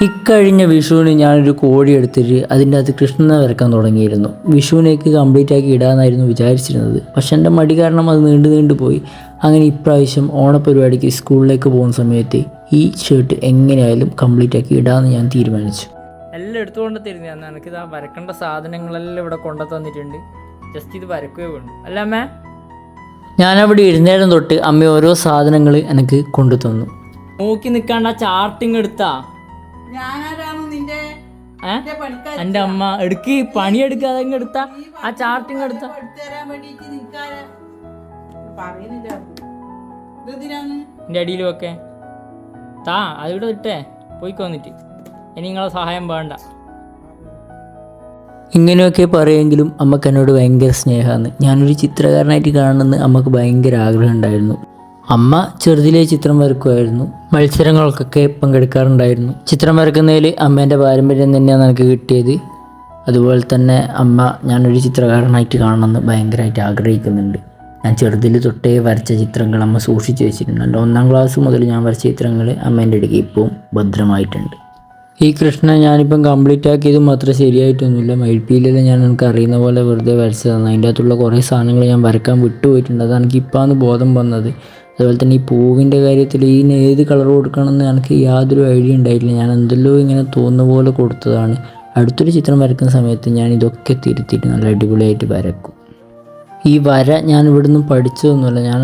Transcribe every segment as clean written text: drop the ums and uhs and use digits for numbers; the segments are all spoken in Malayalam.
ഇക്കഴിഞ്ഞ വിഷുവിന് ഞാനൊരു കോഴി എടുത്തിട്ട് അതിൻ്റെ അകത്ത് കൃഷ്ണനെ വരക്കാൻ തുടങ്ങിയിരുന്നു. വിഷുവിനേക്ക് കംപ്ലീറ്റ് ആക്കി ഇടാമെന്നായിരുന്നു വിചാരിച്ചിരുന്നത്. പക്ഷെ എൻ്റെ മടി കാരണം അത് നീണ്ടു പോയി. അങ്ങനെ ഇപ്രാവശ്യം ഓണപരിപാടിക്ക് സ്കൂളിലേക്ക് പോകുന്ന സമയത്ത് ഈ ഷർട്ട് എങ്ങനെയായാലും കംപ്ലീറ്റ് ആക്കി ഇടാമെന്ന് ഞാൻ തീരുമാനിച്ചു. എല്ലാം എടുത്തുകൊണ്ട് തരുന്നതാണ്. എനിക്കിത് ആ വരക്കേണ്ട സാധനങ്ങളെല്ലാം ഇവിടെ കൊണ്ടു തന്നിട്ടുണ്ട്. ജസ്റ്റ് ഇത് വരക്കുകയോ വേണം അല്ല അമ്മേ? ഞാനവിടെ ഇരുന്നേരം തൊട്ട് അമ്മ ഓരോ സാധനങ്ങൾ എനിക്ക് കൊണ്ടു തന്നു. നോക്കി നിൽക്കാണ്ട് ആ ചാർട്ടിങ് എടുത്താ എൻ്റെ അമ്മ എടുക്ക് പണിയെടുക്കാതെ എടുത്താ ആ ചാർട്ടിങ് എടുത്താ എൻ്റെ അടിയിലും ഒക്കെ താ അതിവിടെ ഇട്ടേ പോയിക്ക് വന്നിട്ട് ഇനി നിങ്ങളെ സഹായം വേണ്ട. ഇങ്ങനെയൊക്കെ പറയുമെങ്കിലും അമ്മക്ക് എന്നോട് ഭയങ്കര സ്നേഹമാണ്. ഞാനൊരു ചിത്രകാരനായിട്ട് കാണണമെന്ന് അമ്മക്ക് ഭയങ്കര ആഗ്രഹം ഉണ്ടായിരുന്നു. അമ്മ ചെറുതിലെ ചിത്രം വരക്കുമായിരുന്നു. മത്സരങ്ങൾക്കൊക്കെ പങ്കെടുക്കാറുണ്ടായിരുന്നു. ചിത്രം വരക്കുന്നതിൽ അമ്മേൻ്റെ പാരമ്പര്യം തന്നെയാണ് എനിക്ക് കിട്ടിയത്. അതുപോലെ തന്നെ അമ്മ ഞാനൊരു ചിത്രകാരനായിട്ട് കാണണമെന്ന് ഭയങ്കരമായിട്ട് ആഗ്രഹിക്കുന്നുണ്ട്. ഞാൻ ചെറുതിൽ തൊട്ടേ വരച്ച ചിത്രങ്ങൾ അമ്മ സൂക്ഷിച്ച് വെച്ചിട്ടുണ്ട്. 1ാം ക്ലാസ് മുതൽ ഞാൻ വരച്ച ചിത്രങ്ങൾ അമ്മേൻ്റെ അടുക്ക് ഇപ്പവും ഭദ്രമായിട്ടുണ്ട്. ഈ കൃഷ്ണൻ ഞാനിപ്പം കംപ്ലീറ്റ് ആക്കിയത് മാത്രം ശരിയായിട്ടൊന്നുമില്ല. മയിൽപ്പീലെല്ലാം ഞാൻ എനിക്ക് അറിയുന്ന പോലെ വെറുതെ വരച്ചതാണ്. അതിൻ്റെ അകത്തുള്ള കുറേ സാധനങ്ങൾ ഞാൻ വരക്കാൻ വിട്ടുപോയിട്ടുണ്ട്. അത് എനിക്ക് ഇപ്പോഴാണ് ബോധം വന്നത്. അതുപോലെ തന്നെ ഈ പൂവിൻ്റെ കാര്യത്തിൽ ഇതിന് ഏത് കളർ കൊടുക്കണമെന്ന് എനിക്ക് യാതൊരു ഐഡിയ ഉണ്ടായിട്ടില്ല. ഞാൻ എന്തെല്ലോ ഇങ്ങനെ തോന്നുന്ന പോലെ കൊടുത്തതാണ്. അടുത്തൊരു ചിത്രം വരയ്ക്കുന്ന സമയത്ത് ഞാൻ ഇതൊക്കെ തിരുത്തിയിട്ട് നല്ല അടിപൊളിയായിട്ട് വരക്കും. ഈ വര ഞാൻ ഇവിടുന്ന് പഠിച്ചതൊന്നുമല്ല. ഞാൻ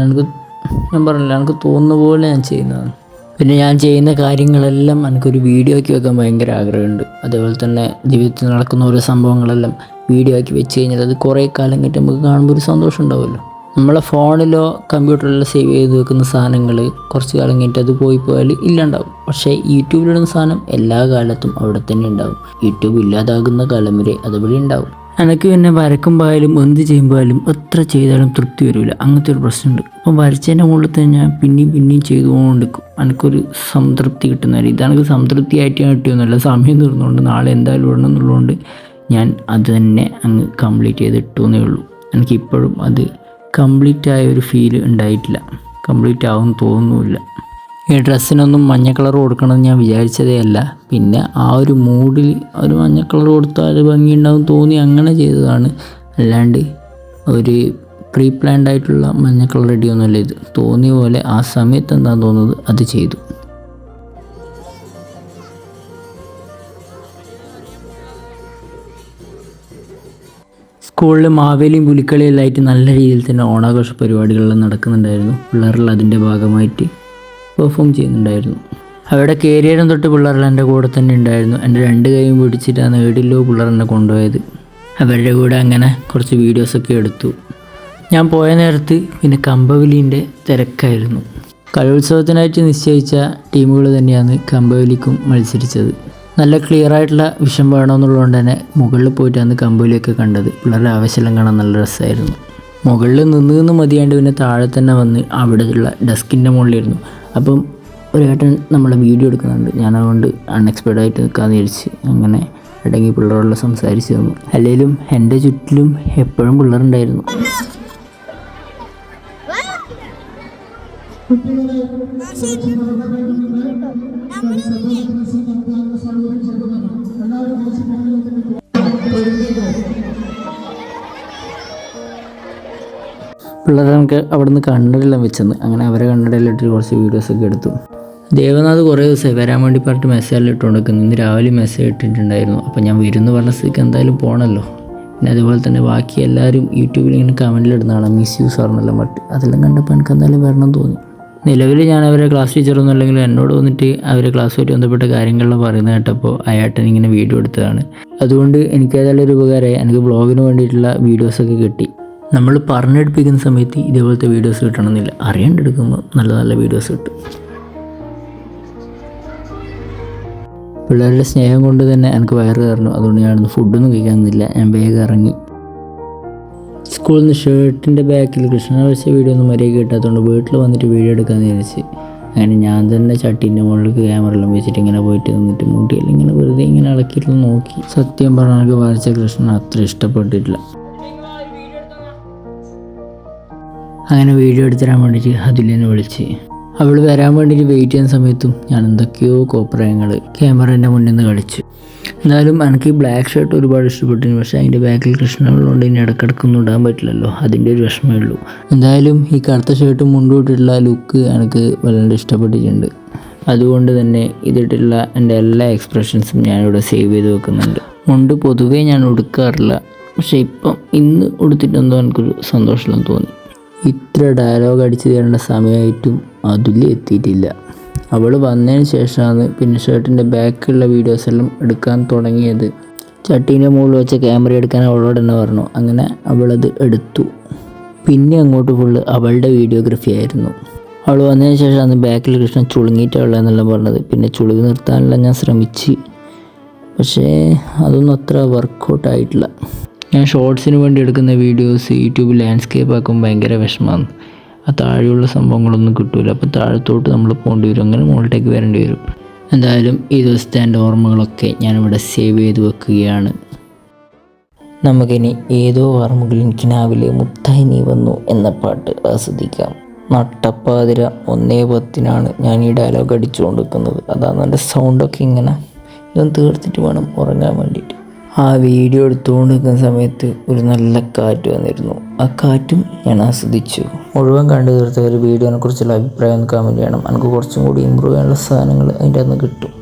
പറഞ്ഞില്ല, എനിക്ക് തോന്നുന്ന പോലെ ഞാൻ ചെയ്യുന്നതാണ്. പിന്നെ ഞാൻ ചെയ്യുന്ന കാര്യങ്ങളെല്ലാം എനിക്കൊരു വീഡിയോ ആക്കി വെക്കാൻ ഭയങ്കര ആഗ്രഹമുണ്ട്. അതേപോലെ തന്നെ ജീവിതത്തിൽ നടക്കുന്ന ഓരോ സംഭവങ്ങളെല്ലാം വീഡിയോ ആക്കി വെച്ച് കഴിഞ്ഞാൽ അത് കുറേ കാലം കഴിഞ്ഞിട്ട് നമുക്ക് കാണുമ്പോൾ ഒരു സന്തോഷം ഉണ്ടാവുമല്ലോ. നമ്മളെ ഫോണിലോ കമ്പ്യൂട്ടറിലോ സേവ് ചെയ്ത് വെക്കുന്ന സാധനങ്ങൾ കുറച്ച് കാലം കഴിഞ്ഞിട്ട് അത് പോയാൽ ഇല്ലാണ്ടാവും. പക്ഷേ യൂട്യൂബിലിടുന്ന സാധനം എല്ലാ കാലത്തും അവിടെ തന്നെ ഉണ്ടാവും. യൂട്യൂബ് ഇല്ലാതാകുന്ന കാലം വരെ അതുപോലെ ഉണ്ടാവും. എനിക്ക് പിന്നെ വരക്കുമ്പോയാലും എന്ത് ചെയ്യുമ്പോയാലും എത്ര ചെയ്താലും തൃപ്തി വരില്ല. അങ്ങനത്തെ ഒരു പ്രശ്നമുണ്ട്. അപ്പം വരച്ചതിൻ്റെ മുകളിൽ തന്നെ ഞാൻ പിന്നെയും ചെയ്തുകൊണ്ടിരിക്കും. എനിക്കൊരു സംതൃപ്തി കിട്ടുന്നവരെ ഇതെനിക്ക് സംതൃപ്തിയായിട്ട് കിട്ടിയൊന്നുമല്ല. സമയം തീർന്നുകൊണ്ട് നാളെ എന്തായാലും ഇടണം എന്നുള്ളതുകൊണ്ട് ഞാൻ അത് തന്നെ അങ്ങ് കംപ്ലീറ്റ് ചെയ്തിട്ടു എന്നേ ഉള്ളൂ. എനിക്കിപ്പോഴും അത് കംപ്ലീറ്റ് ആയ ഒരു ഫീല് ഉണ്ടായിട്ടില്ല. കംപ്ലീറ്റ് ആവും തോന്നുന്നില്ല. ഈ ഡ്രസ്സിനൊന്നും മഞ്ഞ കളർ കൊടുക്കണമെന്ന് ഞാൻ വിചാരിച്ചതേ അല്ല. പിന്നെ ആ ഒരു മൂഡിൽ ഒരു മഞ്ഞ കളർ കൊടുത്താൽ ഭംഗിയുണ്ടാവും തോന്നി അങ്ങനെ ചെയ്തതാണ്. അല്ലാണ്ട് ഒരു പ്രീ പ്ലാൻഡ് ആയിട്ടുള്ള മഞ്ഞ കളർ റെഡിയൊന്നുമല്ല ഇത്. തോന്നിയ പോലെ ആ സമയത്ത് എന്താണെന്ന് തോന്നുന്നത് അത് ചെയ്തു. സ്കൂളിൽ മാവേലിയും പുലിക്കളിയെല്ലാം ആയിട്ട് നല്ല രീതിയിൽ തന്നെ ഓണാഘോഷ പരിപാടികളെല്ലാം നടക്കുന്നുണ്ടായിരുന്നു. പിള്ളേരെല്ലാം അതിൻ്റെ ഭാഗമായിട്ട് പെർഫോം ചെയ്യുന്നുണ്ടായിരുന്നു. അവിടെ കയറിയേരം തൊട്ട് പിള്ളേരെല്ലാം എൻ്റെ കൂടെ തന്നെ ഉണ്ടായിരുന്നു. എൻ്റെ 2 കൈയും പിടിച്ചിട്ടാണ് ഏടിലോ പിള്ളേർ എന്നെ കൊണ്ടുപോയത്. അവരുടെ കൂടെ അങ്ങനെ കുറച്ച് വീഡിയോസൊക്കെ എടുത്തു. ഞാൻ പോയ നേരത്ത് പിന്നെ കമ്പവലിൻ്റെ തിരക്കായിരുന്നു. കലോത്സവത്തിനായിട്ട് നിശ്ചയിച്ച ടീമുകൾ തന്നെയാണ് കമ്പവലിക്കും മത്സരിച്ചത്. നല്ല ക്ലിയർ ആയിട്ടുള്ള വിഷം വേണമെന്നുള്ളതുകൊണ്ട് തന്നെ മുകളിൽ പോയിട്ടാണ് കമ്പവലിയൊക്കെ കണ്ടത്. പിള്ളേരുടെ ആവശ്യമെല്ലാം കാണാൻ നല്ല രസമായിരുന്നു. മുകളിൽ നിന്ന് മതിയാണ്ട് പിന്നെ താഴെ തന്നെ വന്ന് അവിടെയുള്ള ഡെസ്കിൻ്റെ മുകളിലിരുന്നു. അപ്പം ഒരു ഏട്ടൻ നമ്മളെ വീഡിയോ എടുക്കുന്നുണ്ട്. ഞാനതുകൊണ്ട് അൺഎക്സ്പെക്റ്റഡ് ആയിട്ട് നിൽക്കാമെന്ന് വിചാരിച്ച് അങ്ങനെ ഇടങ്ങി പിള്ളേരോട് സംസാരിച്ച് തന്നു. അല്ലെങ്കിലും എൻ്റെ ചുറ്റിലും എപ്പോഴും പിള്ളേരുണ്ടായിരുന്നു. പിള്ളേരെ നമുക്ക് അവിടെ നിന്ന് കണ്ണടയെല്ലാം വെച്ചെന്ന് അങ്ങനെ അവരെ കണ്ണടയിലിട്ട് കുറച്ച് വീഡിയോസൊക്കെ എടുത്തു. ദേവനാഥ് കുറേ ദിവസമായി വരാൻ വേണ്ടി പറഞ്ഞിട്ട് മെസ്സേജെല്ലാം ഇട്ടുകൊണ്ടിരിക്കുന്നു. ഇന്ന് രാവിലെ മെസ്സേജ് ഇട്ടിട്ടുണ്ടായിരുന്നു. അപ്പോൾ ഞാൻ വരുന്ന പറഞ്ഞ സ്ഥിതിക്ക് എന്തായാലും പോകണമല്ലോ. പിന്നെ അതുപോലെ തന്നെ ബാക്കി എല്ലാവരും യൂട്യൂബിൽ ഇങ്ങനെ കമൻറ്റിലിടുന്നതാണ് മിസ് യു സാർ എന്നെല്ലാം പറഞ്ഞിട്ട്. അതെല്ലാം കണ്ടപ്പോൾ എനിക്ക് എന്തായാലും വരണം തോന്നി. നിലവിൽ ഞാൻ അവരെ ക്ലാസ് ടീച്ചറൊന്നും അല്ലെങ്കിൽ എന്നോട് വന്നിട്ട് അവരെ ക്ലാസ്സുമായിട്ട് ബന്ധപ്പെട്ട കാര്യങ്ങളെല്ലാം പറയുന്നത് കേട്ടപ്പോൾ അയാട്ടൻ ഇങ്ങനെ വീഡിയോ എടുത്തതാണ്. അതുകൊണ്ട് എനിക്ക് ഏതായാലും ഒരു ഉപകാരമായി. എനിക്ക് ബ്ലോഗിന് വേണ്ടിയിട്ടുള്ള വീഡിയോസൊക്കെ കിട്ടി. നമ്മൾ പറഞ്ഞെടുപ്പിക്കുന്ന സമയത്ത് ഇതേപോലത്തെ വീഡിയോസ് കിട്ടണമെന്നില്ല. അറിയാണ്ടെടുക്കുമ്പോൾ നല്ല നല്ല വീഡിയോസ് കിട്ടും. പിള്ളേരുടെ സ്നേഹം കൊണ്ട് തന്നെ എനിക്ക് വയറ് കയറുന്നു. അതുകൊണ്ട് ഞാനൊന്നും ഫുഡൊന്നും കഴിക്കാമെന്നില്ല. ഞാൻ വേഗം ഇറങ്ങി. സ്കൂളിൽ നിന്ന് ഷർട്ടിൻ്റെ ബാക്കിൽ കൃഷ്ണനെ വെച്ച വീഡിയോ ഒന്നും മര്യാദയ്ക്ക് കിട്ടാത്തതുകൊണ്ട് വീട്ടിൽ വന്നിട്ട് വീഡിയോ എടുക്കാമെന്ന് വിചാരിച്ച് അങ്ങനെ ഞാൻ തന്നെ ചട്ടീൻ്റെ മുകളിലേക്ക് ക്യാമറയെല്ലാം വെച്ചിട്ട് ഇങ്ങനെ പോയിട്ട് നിന്നിട്ട് മുട്ടിയെല്ലാം ഇങ്ങനെ വെറുതെ ഇങ്ങനെ ഇളക്കിയിട്ട് നോക്കി. സത്യം പറഞ്ഞാൽ എനിക്ക് വരച്ച കൃഷ്ണൻ അത്ര ഇഷ്ടപ്പെട്ടിട്ടില്ല. അങ്ങനെ വീഡിയോ എടുത്തരാൻ വേണ്ടിയിട്ട് അതിലെന്നെ വിളിച്ച് അവൾ വരാൻ വേണ്ടിയിട്ട് വെയിറ്റ് ചെയ്യുന്ന സമയത്തും ഞാൻ എന്തൊക്കെയോ കോപ്രായങ്ങൾ ക്യാമറേൻ്റെ മുന്നിൽ നിന്ന് കളിച്ചു. എന്നാലും എനിക്ക് ഈ ബ്ലാക്ക് ഷർട്ട് ഒരുപാട് ഇഷ്ടപ്പെട്ടിരുന്നു. പക്ഷേ അതിൻ്റെ ബാക്കിൽ കൃഷ്ണകളുണ്ട്, ഇനി ഇടക്കിടക്കൊന്നും ഇടാൻ പറ്റില്ലല്ലോ, അതിൻ്റെ ഒരു വിഷമമേ ഉള്ളൂ. എന്തായാലും ഈ കറുത്ത ഷർട്ടും മുണ്ടോട്ടുള്ള ലുക്ക് എനിക്ക് വളരെ ഇഷ്ടപ്പെട്ടിട്ടുണ്ട്. അതുകൊണ്ട് തന്നെ ഇതിട്ടുള്ള എൻ്റെ എല്ലാ എക്സ്പ്രഷൻസും ഞാനിവിടെ സേവ് ചെയ്ത് വെക്കുന്നുണ്ട്. മുണ്ട് പൊതുവേ ഞാൻ ഉടുക്കാറില്ല, പക്ഷേ ഇന്ന് ഉടുത്തിട്ടെന്തോ എനിക്കൊരു സന്തോഷമെന്ന് തോന്നി. ഇത്ര ഡയലോഗ് അടിച്ച് തരേണ്ട സമയമായിട്ടും അതുല്യ എത്തിയിട്ടില്ല. അവൾ വന്നതിന് ശേഷമാണ് പിന്നെ ഷർട്ടിൻ്റെ ബാക്കിലുള്ള വീഡിയോസ് എല്ലാം എടുക്കാൻ തുടങ്ങിയത്. ചട്ടീൻ്റെ മുകളിൽ വെച്ച ക്യാമറ എടുക്കാൻ അവളോട് തന്നെ പറഞ്ഞു. അങ്ങനെ അവളത് എടുത്തു. പിന്നെ അങ്ങോട്ട് ഫുള്ള് അവളുടെ വീഡിയോഗ്രാഫി ആയിരുന്നു. അവൾ വന്നതിന് ശേഷമാണ് ബാക്കിൽ കൃഷ്ണൻ ചുളുങ്ങിയിട്ടുള്ളതെന്നെല്ലാം പറഞ്ഞത്. പിന്നെ ചുളുകി നിർത്താനെല്ലാം ഞാൻ ശ്രമിച്ച്, പക്ഷേ അതൊന്നും അത്ര വർക്കൗട്ട് ആയിട്ടില്ല. ഞാൻ ഷോർട്സിന് വേണ്ടി എടുക്കുന്ന വീഡിയോസ് യൂട്യൂബ് ലാൻഡ്സ്കേപ്പ് ആക്കുമ്പോൾ ഭയങ്കര വിഷമമാണ്. ആ താഴെയുള്ള സംഭവങ്ങളൊന്നും കിട്ടില്ല. അപ്പോൾ താഴത്തോട്ട് നമ്മൾ പോകേണ്ടി വരും, അങ്ങനെ മുകളിലേക്ക് വരേണ്ടി വരും. എന്തായാലും ഈ ദിവസത്തെ എൻ്റെ ഓർമ്മകളൊക്കെ ഞാനിവിടെ സേവ് ചെയ്ത് വെക്കുകയാണ്. നമുക്കിനി ഏതോ ഓർമ്മകളിൽ കിനാവിലെ മുത്തായി നീ വന്നു എന്ന പാട്ട് ആസ്വദിക്കാം. നട്ടപ്പാതിര 1:10 ഞാൻ ഈ ഡയലോഗ് അടിച്ചുകൊണ്ടിരിക്കുന്നത്. അതാണ് എൻ്റെ സൗണ്ടൊക്കെ ഇങ്ങനെ. ഇതൊന്ന് തീർത്തിട്ട് വേണം ഉറങ്ങാൻ വേണ്ടിയിട്ട്. ആ വീഡിയോ എടുത്തുകൊണ്ട് നിൽക്കുന്ന സമയത്ത് ഒരു നല്ല കാറ്റ് വന്നിരുന്നു. ആ കാറ്റും ഞാൻ ആസ്വദിച്ചു. മുഴുവൻ കണ്ടു തീർത്ത ഒരു വീഡിയോനെ കുറിച്ചുള്ള അഭിപ്രായം ഒന്ന് കമൻറ്റ് ചെയ്യണം. എനിക്ക് കുറച്ചും കൂടി ഇമ്പ്രൂവ് ചെയ്യാനുള്ള സാധനങ്ങൾ അതിൻ്റെ അകത്ത് കിട്ടും.